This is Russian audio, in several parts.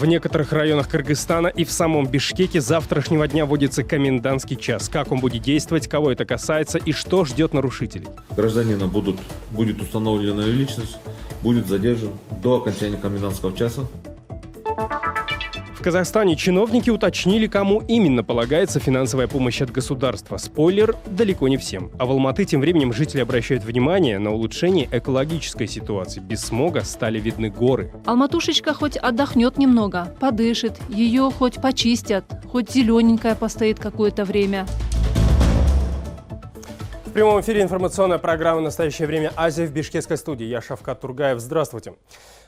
В некоторых районах Кыргызстана и в самом Бишкеке с завтрашнего дня вводится комендантский час. Как он будет действовать, кого это касается и что ждет нарушителей? Гражданина будет установлена личность, будет задержан до окончания комендантского часа. В Казахстане чиновники уточнили, кому именно полагается финансовая помощь от государства. Спойлер, далеко не всем. А в Алматы тем временем жители обращают внимание на улучшение экологической ситуации. Без смога стали видны горы. Алматушечка хоть отдохнет немного, подышит, ее хоть почистят, хоть зелененькая постоит какое-то время. В прямом эфире информационная программа «Настоящее время. Азия» в бишкекской студии. Я Шавкат Тургаев. Здравствуйте.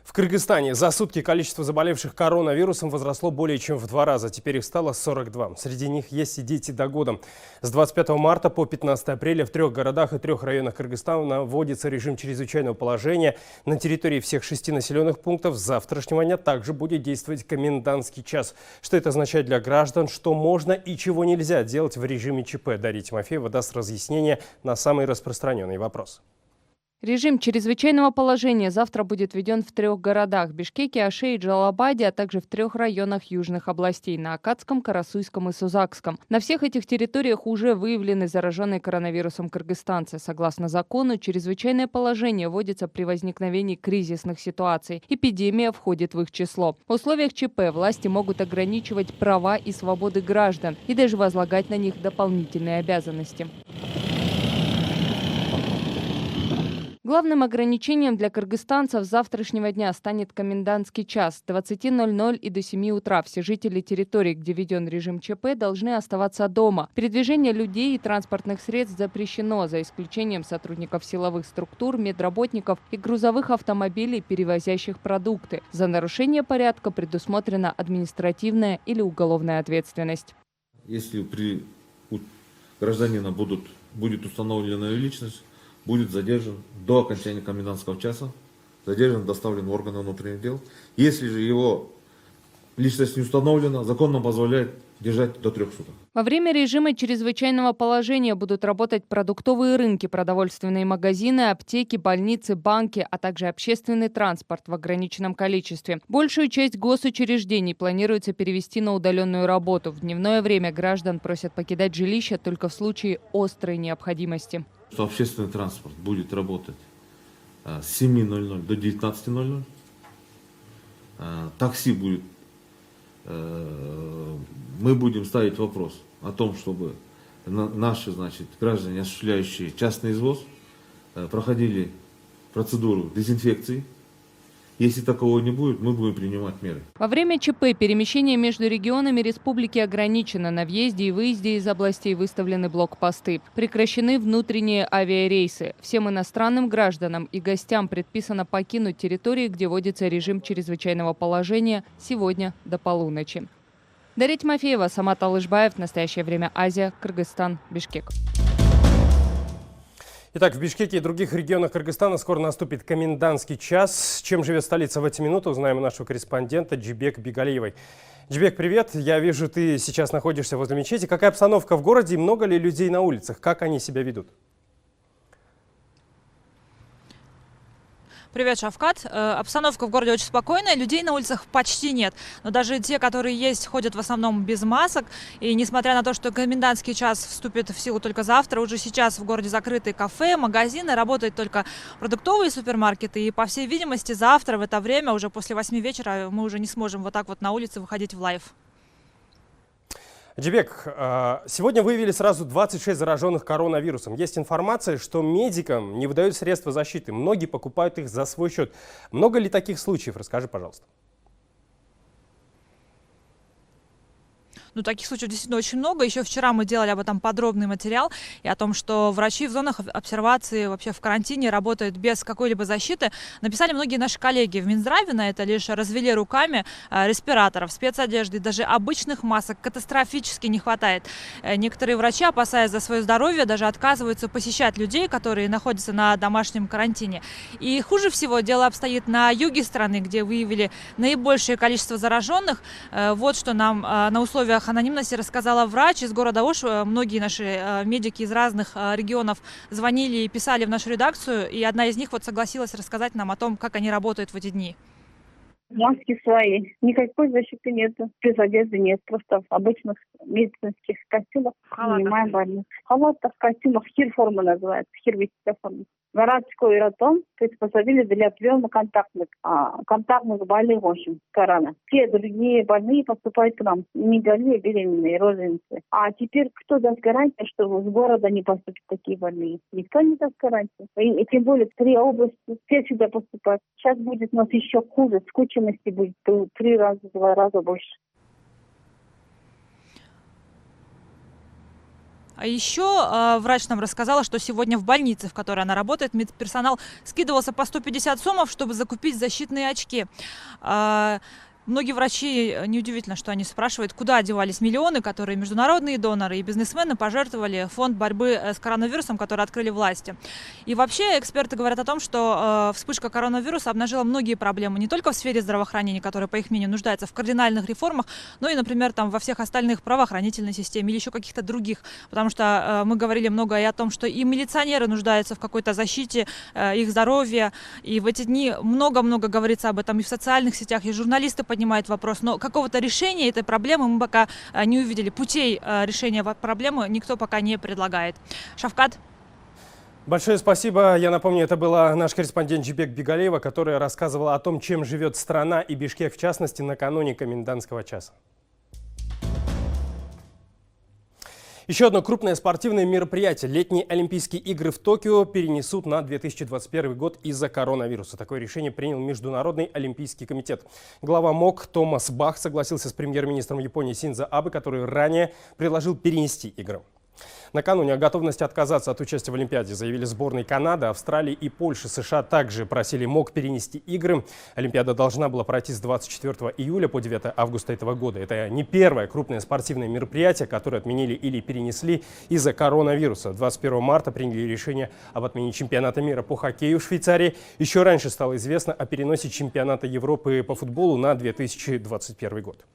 В Кыргызстане за сутки количество заболевших коронавирусом возросло более чем в 2 раза. Теперь их стало 42. Среди них есть и дети до года. С 25 марта по 15 апреля в 3 городах и 3 районах Кыргызстана вводится режим чрезвычайного положения. На территории всех 6 населенных пунктов с завтрашнего дня также будет действовать комендантский час. Что это означает для граждан, что можно и чего нельзя делать в режиме ЧП? Дарья Тимофеева даст разъяснение на самый распространенный вопрос. Режим чрезвычайного положения завтра будет введен в 3 городах – Бишкеке, Аше и Джалабаде, а также в 3 районах южных областей – на Акатском, Карасуйском и Сузакском. На всех этих территориях уже выявлены зараженные коронавирусом кыргызстанцы. Согласно закону, чрезвычайное положение вводится при возникновении кризисных ситуаций. Эпидемия входит в их число. В условиях ЧП власти могут ограничивать права и свободы граждан и даже возлагать на них дополнительные обязанности. Главным ограничением для кыргызстанцев с завтрашнего дня станет комендантский час. С 20:00 и до 7 утра все жители территорий, где введен режим ЧП, должны оставаться дома. Передвижение людей и транспортных средств запрещено, за исключением сотрудников силовых структур, медработников и грузовых автомобилей, перевозящих продукты. За нарушение порядка предусмотрена административная или уголовная ответственность. Если у гражданина будет установлена личность, будет задержан до окончания комендантского часа, задержан, доставлен в органы внутренних дел. Если же его личность не установлена, закон нам позволяет держать до 3 суток. Во время режима чрезвычайного положения будут работать продуктовые рынки, продовольственные магазины, аптеки, больницы, банки, а также общественный транспорт в ограниченном количестве. Большую часть госучреждений планируется перевести на удаленную работу. В дневное время граждан просят покидать жилища только в случае острой необходимости. Что общественный транспорт будет работать с 7:00 до 19:00. Такси будет. Мы будем ставить вопрос о том, чтобы наши, граждане, осуществляющие частный извоз, проходили процедуру дезинфекции. Если такого не будет, мы будем принимать меры. Во время ЧП перемещение между регионами республики ограничено. На въезде и выезде из областей выставлены блокпосты. Прекращены внутренние авиарейсы. Всем иностранным гражданам и гостям предписано покинуть территории, где вводится режим чрезвычайного положения, сегодня до полуночи. Дарья Тимофеева, Самат Алышбаев. «Настоящее время. Азия», Кыргызстан, Бишкек. Итак, в Бишкеке и других регионах Кыргызстана скоро наступит комендантский час. Чем живет столица в эти минуты, узнаем у нашего корреспондента Джибек Бигалиевой. Джибек, привет. Я вижу, ты сейчас находишься возле мечети. Какая обстановка в городе и много ли людей на улицах? Как они себя ведут? Привет, Шавкат. Обстановка в городе очень спокойная, людей на улицах почти нет. Но даже те, которые есть, ходят в основном без масок. И несмотря на то, что комендантский час вступит в силу только завтра, уже сейчас в городе закрыты кафе, магазины, работают только продуктовые супермаркеты. И, по всей видимости, завтра в это время, уже после 8 вечера, мы уже не сможем вот так вот на улице выходить в лайв. Джибек, сегодня выявили сразу 26 зараженных коронавирусом. Есть информация, что медикам не выдают средства защиты. Многие покупают их за свой счет. Много ли таких случаев? Расскажи, пожалуйста. Ну, таких случаев действительно очень много. Еще вчера мы делали об этом подробный материал и о том, что врачи в зонах обсервации, вообще в карантине, работают без какой-либо защиты. Написали многие наши коллеги в Минздраве на это, лишь развели руками. Респираторов, спецодежды, даже обычных масок катастрофически не хватает. Некоторые врачи, опасаясь за свое здоровье, даже отказываются посещать людей, которые находятся на домашнем карантине. И хуже всего дело обстоит на юге страны, где выявили наибольшее количество зараженных. Вот что нам на условиях анонимности рассказала врач из города Ош. Многие наши медики из разных регионов звонили и писали в нашу редакцию, и одна из них вот согласилась рассказать нам о том, как они работают в эти дни. Маски свои. Никакой защиты нет. Без одежды нет. Просто в обычных медицинских костюмах принимаем больных. В халатах, костюмах, хир-форма называется. Хир-висящая форма. Городской роддом приспособили для приема контактных больных, в общем, корона. Все другие больные поступают к нам. Недолие, беременные, розовенцы. А теперь кто даст гарантию, что с города не поступят такие больные? Никто не даст гарантию. И тем более 3 области, все сюда поступают. Сейчас будет у нас еще хуже. Скученности будет 3 раза, 2 раза больше. А еще врач нам рассказала, что сегодня в больнице, в которой она работает, медперсонал скидывался по 150 сомов, чтобы закупить защитные очки. Многие врачи, неудивительно, что они спрашивают, куда одевались миллионы, которые международные доноры и бизнесмены пожертвовали в фонд борьбы с коронавирусом, который открыли власти. И вообще эксперты говорят о том, что вспышка коронавируса обнажила многие проблемы не только в сфере здравоохранения, которая, по их мнению, нуждается в кардинальных реформах, но и, например, там, во всех остальных правоохранительной системе или еще каких-то других. Потому что мы говорили много и о том, что и милиционеры нуждаются в какой-то защите их здоровья. И в эти дни много-много говорится об этом и в социальных сетях, и журналисты поднимает вопрос, но какого-то решения этой проблемы мы пока не увидели. Путей решения проблемы никто пока не предлагает. Шавкат? Большое спасибо. Я напомню, это была наш корреспондент Джибек Бигалеева, которая рассказывала о том, чем живет страна и Бишкек в частности накануне комендантского часа. Еще одно крупное спортивное мероприятие. Летние Олимпийские игры в Токио перенесут на 2021 год из-за коронавируса. Такое решение принял Международный Олимпийский комитет. Глава МОК Томас Бах согласился с премьер-министром Японии Синдзо Абе, который ранее предложил перенести игры. Накануне о готовности отказаться от участия в Олимпиаде заявили сборные Канады, Австралии и Польши. США также просили МОК перенести игры. Олимпиада должна была пройти с 24 июля по 9 августа этого года. Это не первое крупное спортивное мероприятие, которое отменили или перенесли из-за коронавируса. 21 марта приняли решение об отмене чемпионата мира по хоккею в Швейцарии. Еще раньше стало известно о переносе чемпионата Европы по футболу на 2021 год.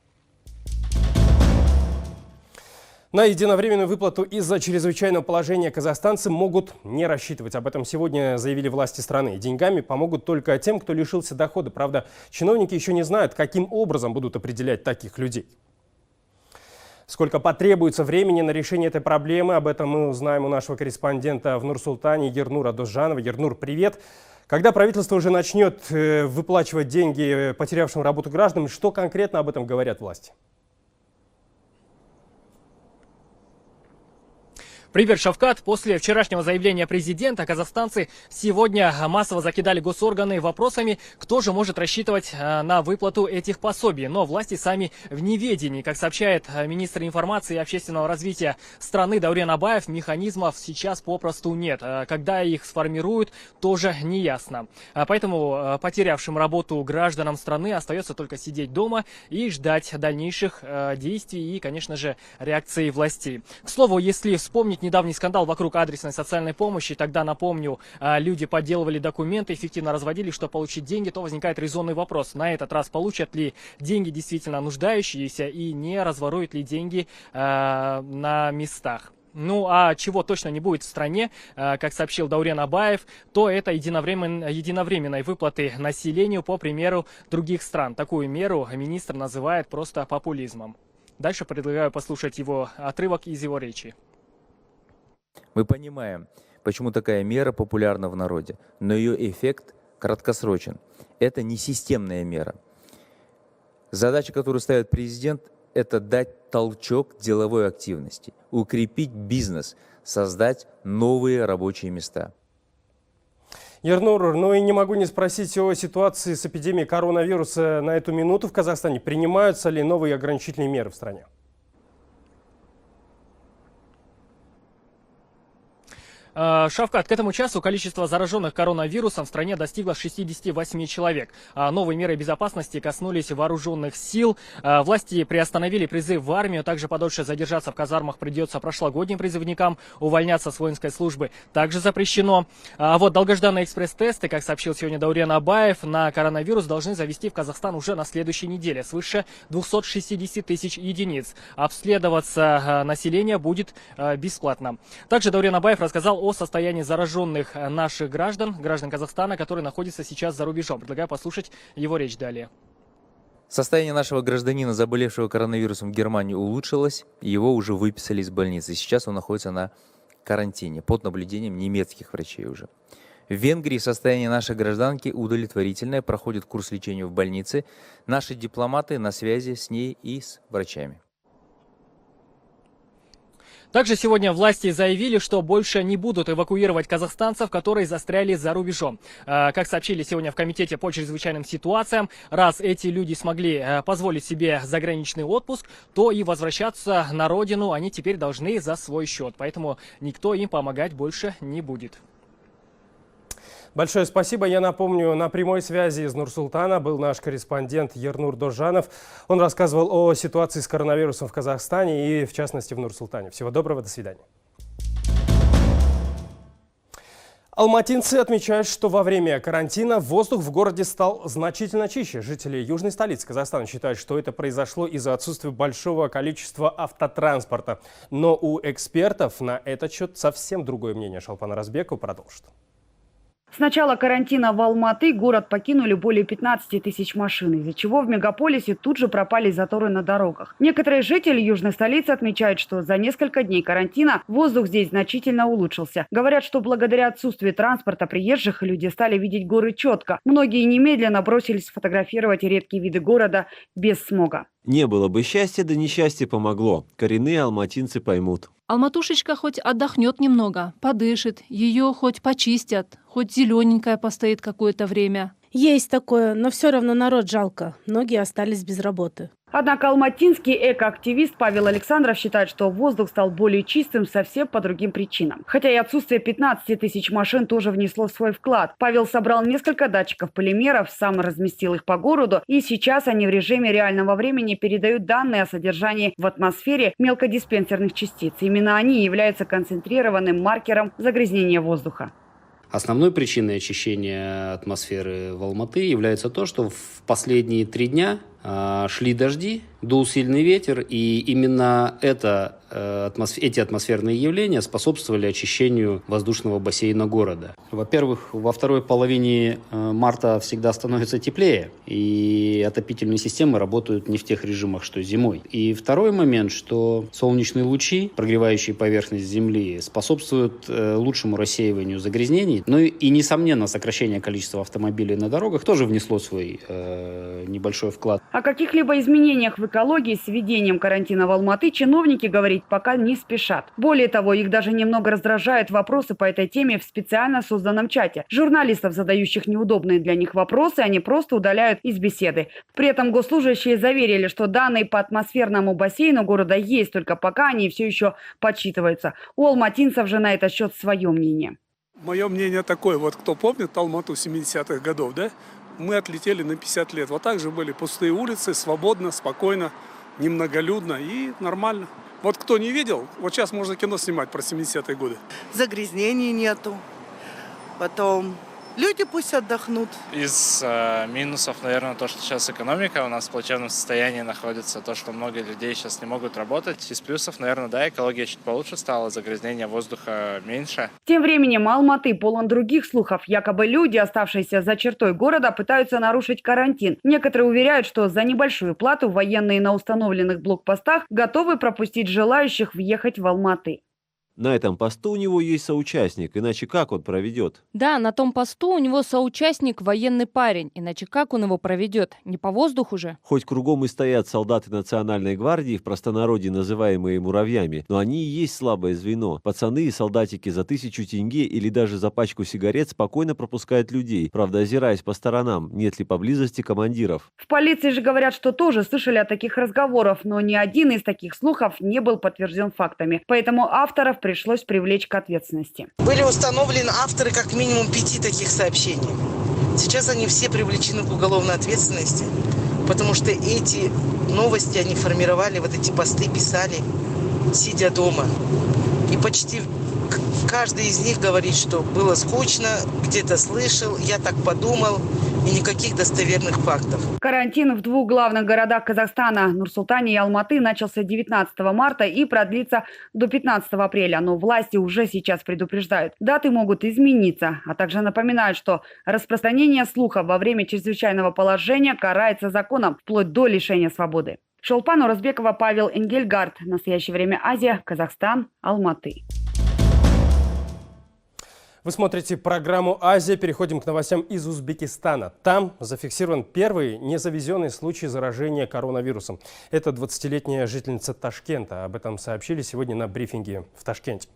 На единовременную выплату из-за чрезвычайного положения казахстанцы могут не рассчитывать. Об этом сегодня заявили власти страны. Деньгами помогут только тем, кто лишился дохода. Правда, чиновники еще не знают, каким образом будут определять таких людей. Сколько потребуется времени на решение этой проблемы, об этом мы узнаем у нашего корреспондента в Нур-Султане Ернура Дозжанова. Ернур, привет. Когда правительство уже начнет выплачивать деньги потерявшим работу гражданам, что конкретно об этом говорят власти? Привет, Шавкат. После вчерашнего заявления президента казахстанцы сегодня массово закидали госорганы вопросами, кто же может рассчитывать на выплату этих пособий. Но власти сами в неведении. Как сообщает министр информации и общественного развития страны Даурен Абаев, механизмов сейчас попросту нет. Когда их сформируют, тоже не ясно. Поэтому потерявшим работу гражданам страны остается только сидеть дома и ждать дальнейших действий и, конечно же, реакции властей. К слову, если вспомнить недавний скандал вокруг адресной социальной помощи, тогда, напомню, люди подделывали документы, эффективно разводили, чтобы получить деньги, то возникает резонный вопрос. На этот раз получат ли деньги действительно нуждающиеся и не разворуют ли деньги на местах. Ну а чего точно не будет в стране, как сообщил Даурен Абаев, то это единовременной выплаты населению по примеру других стран. Такую меру министр называет просто популизмом. Дальше предлагаю послушать его отрывок из его речи. Мы понимаем, почему такая мера популярна в народе, но ее эффект краткосрочен. Это не системная мера. Задача, которую ставит президент, это дать толчок деловой активности, укрепить бизнес, создать новые рабочие места. Ернур, ну и не могу не спросить о ситуации с эпидемией коронавируса на эту минуту в Казахстане. Принимаются ли новые ограничительные меры в стране? Шавкат, к этому часу количество зараженных коронавирусом в стране достигло 68 человек. Новые меры безопасности коснулись вооруженных сил. Власти приостановили призыв в армию. Также подольше задержаться в казармах придется прошлогодним призывникам. Увольняться с воинской службы также запрещено. А вот долгожданные экспресс-тесты, как сообщил сегодня Даурен Абаев, на коронавирус должны завести в Казахстан уже на следующей неделе. Свыше 260 тысяч единиц. Обследоваться население будет бесплатно. Также Даурен Абаев рассказал о состоянии зараженных наших граждан Казахстана, которые находятся сейчас за рубежом. Предлагаю послушать его речь далее. Состояние нашего гражданина, заболевшего коронавирусом в Германии, улучшилось. Его уже выписали из больницы. Сейчас он находится на карантине под наблюдением немецких врачей уже. В Венгрии состояние нашей гражданки удовлетворительное, проходит курс лечения в больнице. Наши дипломаты на связи с ней и с врачами. Также сегодня власти заявили, что больше не будут эвакуировать казахстанцев, которые застряли за рубежом. Как сообщили сегодня в Комитете по чрезвычайным ситуациям, раз эти люди смогли позволить себе заграничный отпуск, то и возвращаться на родину они теперь должны за свой счет. Поэтому никто им помогать больше не будет. Большое спасибо. Я напомню, на прямой связи из Нур-Султана был наш корреспондент Ернур Дожанов. Он рассказывал о ситуации с коронавирусом в Казахстане и, в частности, в Нур-Султане. Всего доброго, до свидания. Алматинцы отмечают, что во время карантина воздух в городе стал значительно чище. Жители южной столицы Казахстана считают, что это произошло из-за отсутствия большого количества автотранспорта. Но у экспертов на этот счет совсем другое мнение. Шалпан Разбеков продолжит. С начала карантина в Алматы город покинули более 15 тысяч машин, из-за чего в мегаполисе тут же пропали заторы на дорогах. Некоторые жители южной столицы отмечают, что за несколько дней карантина воздух здесь значительно улучшился. Говорят, что благодаря отсутствию транспорта приезжих люди стали видеть горы четко. Многие немедленно бросились фотографировать редкие виды города без смога. Не было бы счастья, да несчастье помогло. Коренные алматинцы поймут. Алматушечка хоть отдохнет немного, подышит, ее хоть почистят, хоть зелененькая постоит какое-то время. Есть такое, но все равно народ жалко. Многие остались без работы. Однако алматинский экоактивист Павел Александров считает, что воздух стал более чистым совсем по другим причинам. Хотя и отсутствие 15 тысяч машин тоже внесло свой вклад. Павел собрал несколько датчиков полимеров, сам разместил их по городу, и сейчас они в режиме реального времени передают данные о содержании в атмосфере мелкодиспенсерных частиц. Именно они являются концентрированным маркером загрязнения воздуха. Основной причиной очищения атмосферы в Алматы является то, что в последние 3 дня шли дожди, дул сильный ветер, и именно эти атмосферные явления способствовали очищению воздушного бассейна города. Во-первых, во второй половине марта всегда становится теплее, и отопительные системы работают не в тех режимах, что зимой. И второй момент, что солнечные лучи, прогревающие поверхность Земли, способствуют лучшему рассеиванию загрязнений. Ну и, несомненно, сокращение количества автомобилей на дорогах тоже внесло свой небольшой вклад. О каких-либо изменениях в экологии с введением карантина в Алматы чиновники говорить пока не спешат. Более того, их даже немного раздражают вопросы по этой теме в специально созданном чате. Журналистов, задающих неудобные для них вопросы, они просто удаляют из беседы. При этом госслужащие заверили, что данные по атмосферному бассейну города есть, только пока они все еще подсчитываются. У алматинцев же на этот счет свое мнение. Мое мнение такое, вот кто помнит Алмату 70-х годов, да? Мы отлетели на 50 лет. Вот так же были пустые улицы, свободно, спокойно, немноголюдно и нормально. Вот кто не видел, вот сейчас можно кино снимать про 70-е годы. Загрязнений нету. Потом люди пусть отдохнут. Из минусов, наверное, то, что сейчас экономика у нас в плачевном состоянии находится, то, что много людей сейчас не могут работать. Из плюсов, наверное, да, экология чуть получше стала, загрязнение воздуха меньше. Тем временем Алматы полон других слухов. Якобы люди, оставшиеся за чертой города, пытаются нарушить карантин. Некоторые уверяют, что за небольшую плату военные на установленных блокпостах готовы пропустить желающих въехать в Алматы. На этом посту у него есть соучастник, иначе как он проведет? Да, на том посту у него соучастник военный парень, иначе как он его проведет? Не по воздуху же? Хоть кругом и стоят солдаты Национальной гвардии, в простонародье называемые муравьями, но они и есть слабое звено. Пацаны и солдатики за 1000 тенге или даже за пачку сигарет спокойно пропускают людей, правда озираясь по сторонам, нет ли поблизости командиров. В полиции же говорят, что тоже слышали о таких разговорах, но ни один из таких слухов не был подтвержден фактами. Поэтому авторов пришлось привлечь к ответственности. Были установлены авторы как минимум 5 таких сообщений. Сейчас они все привлечены к уголовной ответственности, потому что эти новости они формировали, вот эти посты писали, сидя дома. И почти каждый из них говорит, что было скучно, где-то слышал, я так подумал. и никаких достоверных фактов. Карантин в двух главных городах Казахстана – Нур-Султане и Алматы – начался 19 марта и продлится до 15 апреля. Но власти уже сейчас предупреждают, даты могут измениться, а также напоминают, что распространение слухов во время чрезвычайного положения карается законом вплоть до лишения свободы. Шолпан Уразбекова, Павел Энгельгард. В настоящее время Азия, Казахстан, Алматы. Вы смотрите программу «Азия». Переходим к новостям из Узбекистана. Там зафиксирован первый незавезенный случай заражения коронавирусом. Это 20-летняя жительница Ташкента. Об этом сообщили сегодня на брифинге в Ташкенте.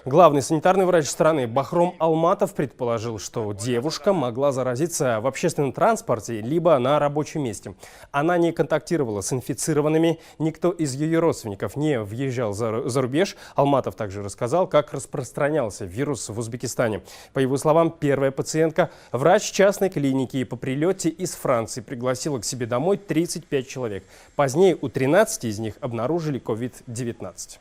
Главный санитарный врач страны Бахром Алматов предположил, что девушка могла заразиться в общественном транспорте либо на рабочем месте. Она не контактировала с инфицированными, никто из ее родственников не въезжал за рубеж. Алматов также рассказал, как распространялся вирус в Узбекистане. По его словам, первая пациентка – врач частной клиники, и по прилете из Франции пригласила к себе домой 35 человек. Позднее у 13 из них обнаружили COVID-19.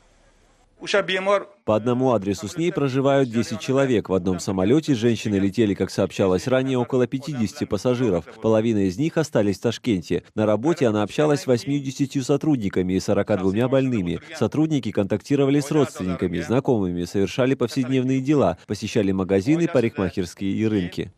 По одному адресу с ней проживают 10 человек. В одном самолете женщины летели, как сообщалось ранее, около 50 пассажиров. Половина из них остались в Ташкенте. На работе она общалась с 80 сотрудниками и 42 больными. Сотрудники контактировали с родственниками, знакомыми, совершали повседневные дела, посещали магазины, парикмахерские и рынки.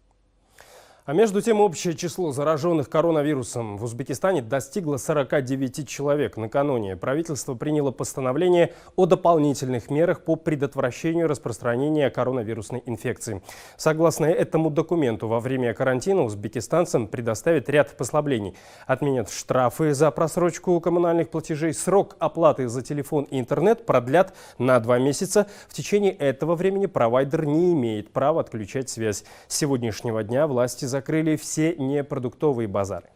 А между тем, общее число зараженных коронавирусом в Узбекистане достигло 49 человек. Накануне правительство приняло постановление о дополнительных мерах по предотвращению распространения коронавирусной инфекции. Согласно этому документу, во время карантина узбекистанцам предоставят ряд послаблений. Отменят штрафы за просрочку коммунальных платежей, срок оплаты за телефон и интернет продлят на 2 месяца. В течение этого времени провайдер не имеет права отключать связь. С сегодняшнего дня власти закрыли все непродуктовые базары.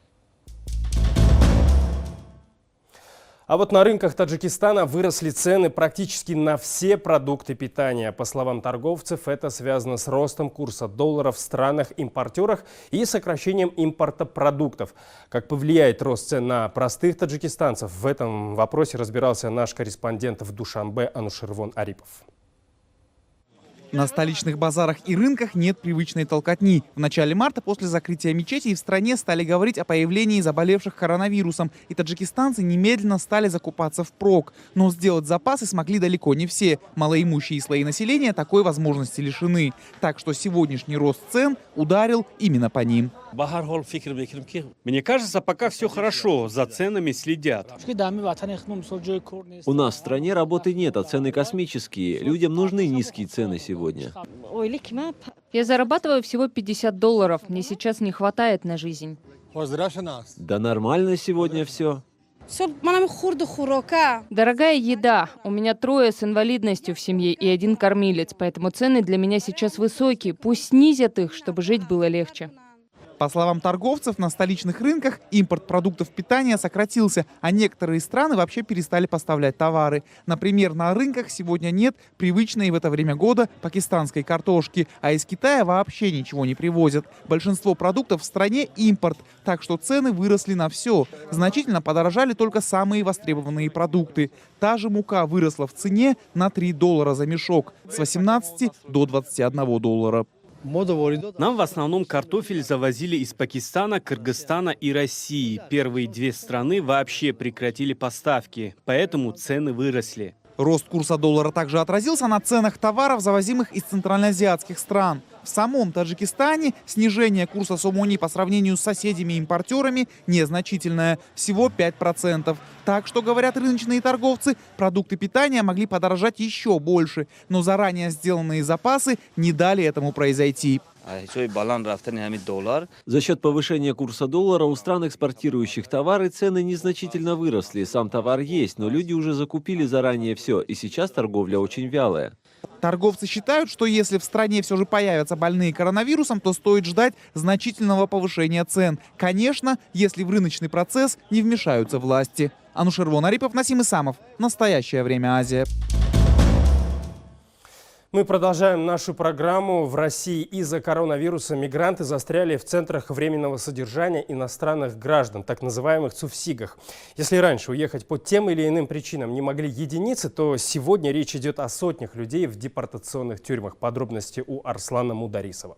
А вот на рынках Таджикистана выросли цены практически на все продукты питания. По словам торговцев, это связано с ростом курса доллара в странах-импортерах и сокращением импорта продуктов. Как повлияет рост цен на простых таджикистанцев, в этом вопросе разбирался наш корреспондент в Душанбе Анушервон Арипов. На столичных базарах и рынках нет привычной толкотни. В начале марта после закрытия мечетей в стране стали говорить о появлении заболевших коронавирусом. И таджикистанцы немедленно стали закупаться впрок. Но сделать запасы смогли далеко не все. Малоимущие слои населения такой возможности лишены. Так что сегодняшний рост цен ударил именно по ним. Мне кажется, пока все хорошо, за ценами следят. У нас в стране работы нет, а цены космические. Людям нужны низкие цены сегодня. Я зарабатываю всего $50. Мне сейчас не хватает на жизнь. Да нормально сегодня все. Дорогая еда. У меня 3 с инвалидностью в семье и 1 кормилец, поэтому цены для меня сейчас высокие. Пусть снизят их, чтобы жить было легче. По словам торговцев, на столичных рынках импорт продуктов питания сократился, а некоторые страны вообще перестали поставлять товары. Например, на рынках сегодня нет привычной в это время года пакистанской картошки, а из Китая вообще ничего не привозят. Большинство продуктов в стране импорт, так что цены выросли на все. Значительно подорожали только самые востребованные продукты. Та же мука выросла в цене на $3 за мешок, с 18 до $21. Нам в основном картофель завозили из Пакистана, Кыргызстана и России. Первые 2 страны вообще прекратили поставки, поэтому цены выросли. Рост курса доллара также отразился на ценах товаров, завозимых из центральноазиатских стран. В самом Таджикистане снижение курса сомони по сравнению с соседями-импортерами незначительное, всего 5%. Так что, говорят рыночные торговцы, продукты питания могли подорожать еще больше, но заранее сделанные запасы не дали этому произойти. За счет повышения курса доллара у стран, экспортирующих товары, цены незначительно выросли. Сам товар есть, но люди уже закупили заранее все, и сейчас торговля очень вялая. Торговцы считают, что если в стране все же появятся больные коронавирусом, то стоит ждать значительного повышения цен. Конечно, если в рыночный процесс не вмешаются власти. Анушервон Арипов, Насим Исамов. Настоящее время Азия. Мы продолжаем нашу программу. В России из-за коронавируса мигранты застряли в центрах временного содержания иностранных граждан, так называемых ЦУФСИГах. Если раньше уехать по тем или иным причинам не могли единицы, то сегодня речь идет о сотнях людей в депортационных тюрьмах. Подробности у Арслана Мударисова.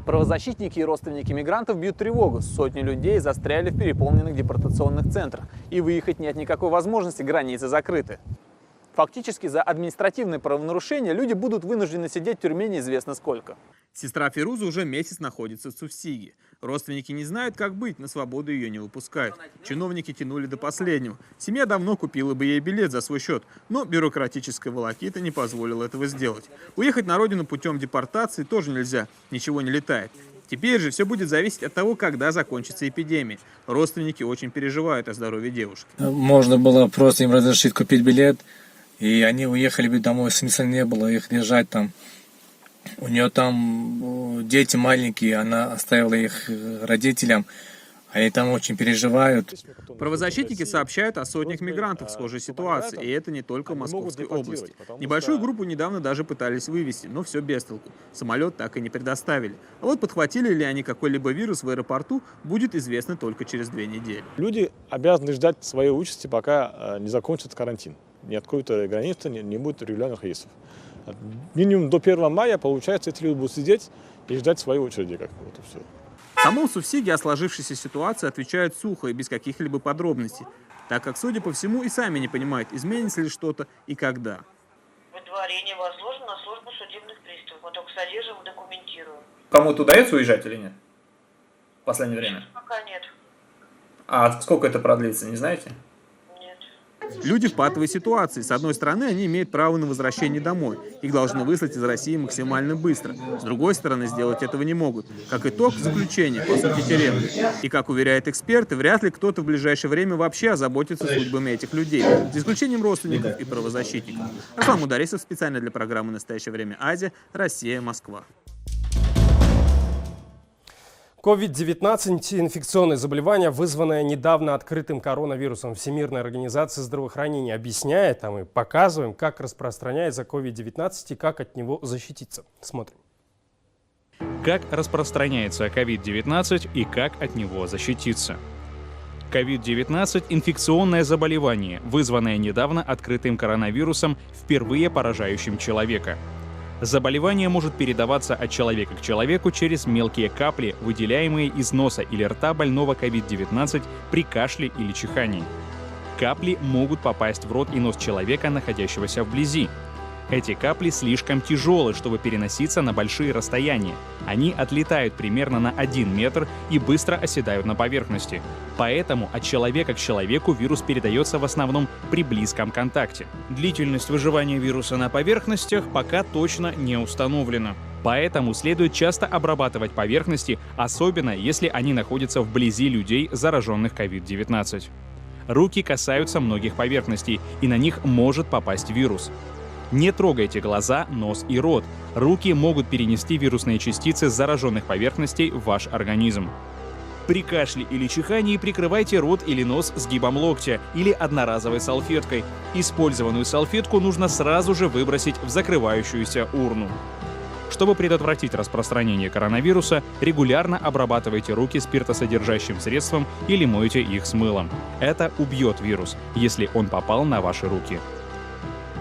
Правозащитники и родственники мигрантов бьют тревогу. Сотни людей застряли в переполненных депортационных центрах. И выехать нет никакой возможности, границы закрыты. Фактически за административные правонарушения люди будут вынуждены сидеть в тюрьме неизвестно сколько. Сестра Фируза уже месяц находится в Сувсиге. Родственники не знают, как быть, на свободу ее не выпускают. Чиновники тянули до последнего. Семья давно купила бы ей билет за свой счет, но бюрократическая волокита не позволила этого сделать. Уехать на родину путем депортации тоже нельзя, ничего не летает. Теперь же все будет зависеть от того, когда закончится эпидемия. Родственники очень переживают о здоровье девушки. Можно было просто им разрешить купить билет, и они уехали бы домой, смысла не было их держать там. У нее там дети маленькие, она оставила их родителям, они там очень переживают. Правозащитники сообщают о сотнях мигрантов в схожей ситуации, и это не только в Московской области. Небольшую группу недавно даже пытались вывести, но все без толку. Самолет так и не предоставили. А вот подхватили ли они какой-либо вирус в аэропорту, будет известно только через 2 недели. Люди обязаны ждать своей участи, пока не закончится карантин. Ни откроются границы, не будет регулярных рейсов. Минимум до 1 мая, получается, эти люди будут сидеть и ждать своей очереди. Вот и все. В самом Сувсиге о сложившейся ситуации отвечают сухо и без каких-либо подробностей, так как, судя по всему, и сами не понимают, изменится ли что-то и когда. Выдворение возложено на службу судебных приставов. Мы только содержим и документируем. Кому-то удается уезжать или нет? В последнее время? Пока нет. А сколько это продлится, не знаете? Люди в патовой ситуации. С одной стороны, они имеют право на возвращение домой. Их должны выслать из России максимально быстро. С другой стороны, сделать этого не могут. Как итог, заключение, по сути, тюремное. И, как уверяют эксперты, вряд ли кто-то в ближайшее время вообще озаботится судьбами этих людей. За исключением родственников и правозащитников. Руслан Мударисов, специально для программы «Настоящее время Азия», Россия, Москва. COVID-19 – инфекционное заболевание, вызванное недавно открытым коронавирусом. Всемирная организация здравоохранения объясняет, а мы показываем, как распространяется COVID-19 и как от него защититься. Смотрим. Как распространяется COVID-19 и как от него защититься. COVID-19 – инфекционное заболевание, вызванное недавно открытым коронавирусом, впервые поражающим человека. Заболевание может передаваться от человека к человеку через мелкие капли, выделяемые из носа или рта больного COVID-19 при кашле или чихании. Капли могут попасть в рот и нос человека, находящегося вблизи. Эти капли слишком тяжелы, чтобы переноситься на большие расстояния. Они отлетают примерно на 1 метр и быстро оседают на поверхности. Поэтому от человека к человеку вирус передается в основном при близком контакте. Длительность выживания вируса на поверхностях пока точно не установлена. Поэтому следует часто обрабатывать поверхности, особенно если они находятся вблизи людей, зараженных COVID-19. Руки касаются многих поверхностей, и на них может попасть вирус. Не трогайте глаза, нос и рот. Руки могут перенести вирусные частицы с зараженных поверхностей в ваш организм. При кашле или чихании прикрывайте рот или нос сгибом локтя или одноразовой салфеткой. Использованную салфетку нужно сразу же выбросить в закрывающуюся урну. Чтобы предотвратить распространение коронавируса, регулярно обрабатывайте руки спиртосодержащим средством или мойте их с мылом. Это убьет вирус, если он попал на ваши руки.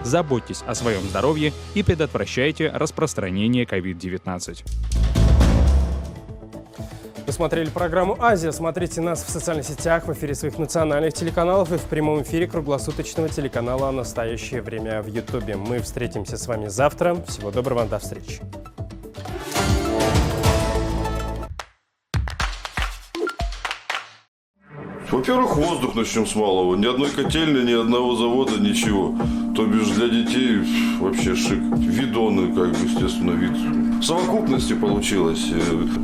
Заботьтесь о своем здоровье и предотвращайте распространение COVID-19. Вы смотрели программу «Азия». Смотрите нас в социальных сетях, в эфире своих национальных телеканалов и в прямом эфире круглосуточного телеканала «Настоящее время» в Ютубе. Мы встретимся с вами завтра. Всего доброго, до встречи. Во-первых, воздух начнем с малого. Ни одной котельни, ни одного завода, ничего. То бишь для детей вообще шик. Видоны, как бы, естественно, вид. В совокупности получилось.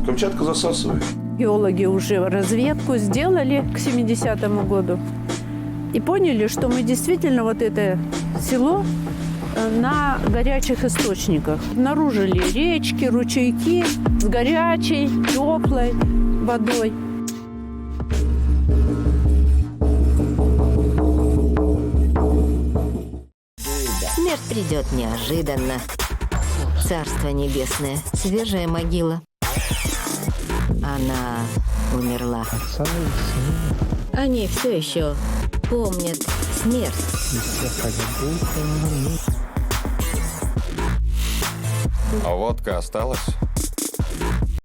Камчатка засасывает. Геологи уже разведку сделали к 70-му году. И поняли, что мы действительно вот это село на горячих источниках. Обнаружили речки, ручейки с горячей, теплой водой. Смерть придет неожиданно. Царство небесное, свежая могила. Она умерла. Они все еще помнят смерть. А водка осталась?